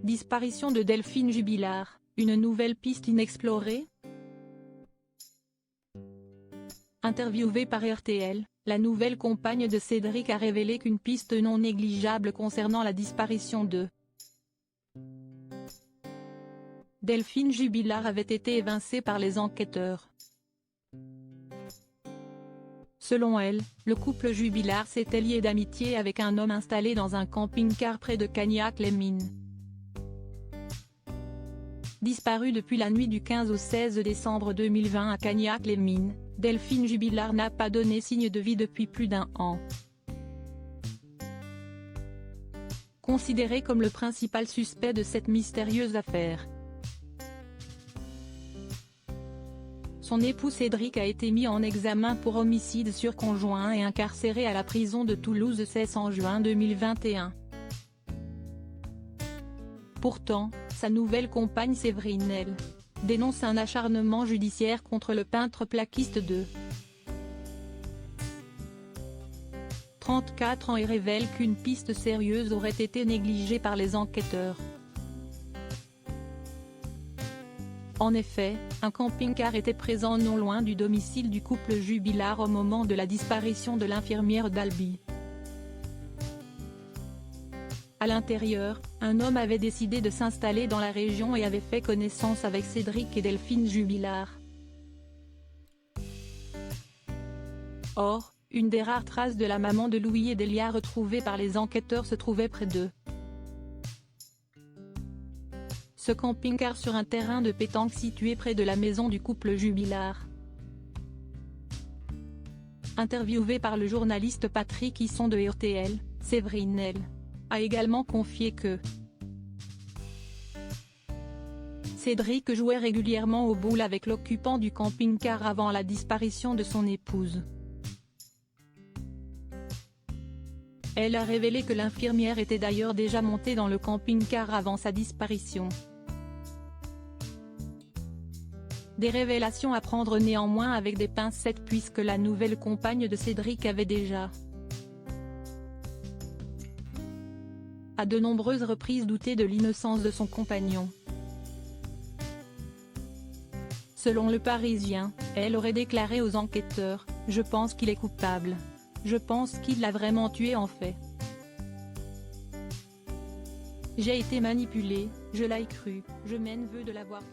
Disparition de Delphine Jubilard, une nouvelle piste inexplorée? Interviewée par RTL, la nouvelle compagne de Cédric a révélé qu'une piste non négligeable concernant la disparition de Delphine Jubilard avait été évincée par les enquêteurs. Selon elle, le couple Jubilard s'était lié d'amitié avec un homme installé dans un camping-car près de Cagnac-les-Mines. Disparue depuis la nuit du 15 au 16 décembre 2020 à Cagnac-les-Mines, Delphine Jubilard n'a pas donné signe de vie depuis plus d'un an. Considéré comme le principal suspect de cette mystérieuse affaire, son époux Cédric a été mis en examen pour homicide sur conjoint et incarcéré à la prison de Toulouse en juin 2021. Pourtant, sa nouvelle compagne Séverine L. dénonce un acharnement judiciaire contre le peintre plaquiste de 34 ans et révèle qu'une piste sérieuse aurait été négligée par les enquêteurs. En effet, un camping-car était présent non loin du domicile du couple Jubilard au moment de la disparition de l'infirmière d'Albi. À l'intérieur, un homme avait décidé de s'installer dans la région et avait fait connaissance avec Cédric et Delphine Jubilard. Or, une des rares traces de la maman de Louis et Delia retrouvées par les enquêteurs se trouvait près d'eux. Ce camping-car sur un terrain de pétanque situé près de la maison du couple Jubilard. Interviewée par le journaliste Patrick Hisson de RTL, Séverine L. a également confié que Cédric jouait régulièrement au boule avec l'occupant du camping-car avant la disparition de son épouse. Elle a révélé que l'infirmière était d'ailleurs déjà montée dans le camping-car avant sa disparition. Des révélations à prendre néanmoins avec des pincettes puisque la nouvelle compagne de Cédric avait déjà à de nombreuses reprises douté de l'innocence de son compagnon. Selon Le Parisien, elle aurait déclaré aux enquêteurs « Je pense qu'il est coupable. Je pense qu'il l'a vraiment tué en fait. J'ai été manipulée, je l'ai cru, je m'en veux de l'avoir cru. »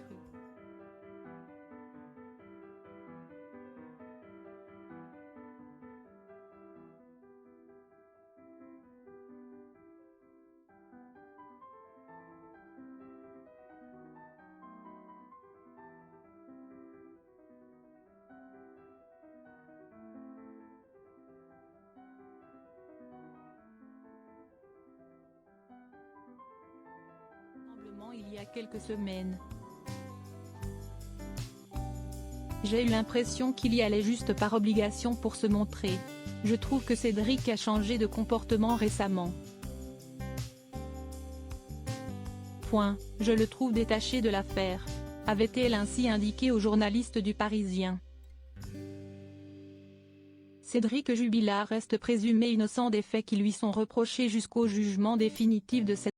Il y a quelques semaines. J'ai eu l'impression qu'il y allait juste par obligation pour se montrer. Je trouve que Cédric a changé de comportement récemment. Je le trouve détaché de l'affaire, avait-elle ainsi indiqué aux journalistes du Parisien. Cédric Jubilard reste présumé innocent des faits qui lui sont reprochés jusqu'au jugement définitif de cette